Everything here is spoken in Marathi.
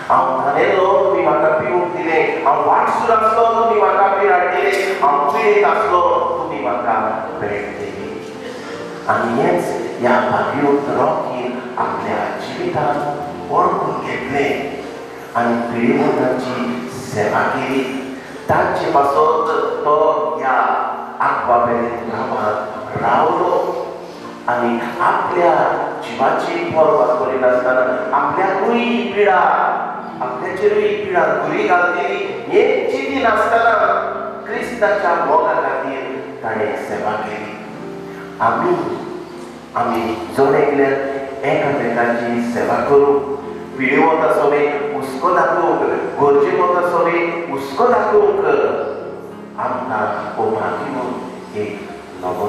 हांव धांवेलो तुमी म्हाका पिवूंक दिलें, हांव वाटसूर आसलो तुमी म्हाका पिराड दिलें, हांव पिडेत आसलो तुमी म्हाका भेट दिली. आनी हेच ह्या भागीरथ रॉकीन आपल्या जिवितांत ओळखून घेतलें आनी पिडीमोतांची सेवा केली. तांचे पासत तो ह्या आकबाबेले गांवांत रावलो आनी आपल्या जिवाची पर्वा करिनासतना आपल्याकूय पिडा, आपल्याचेरूय पिडा घुरी घालतली हें चिंतिनासतना क्रिस्ताच्या मोगा खातीर ताणें सेवा केली. आमी जण एकल्यार एकामेकाची सेवा करूं, पिड्यो वता सोबे हुस्को दाखोवंक, गरजे वता सोबे हुस्को दाखोवंक आमकां उपाय दिवन एक नवो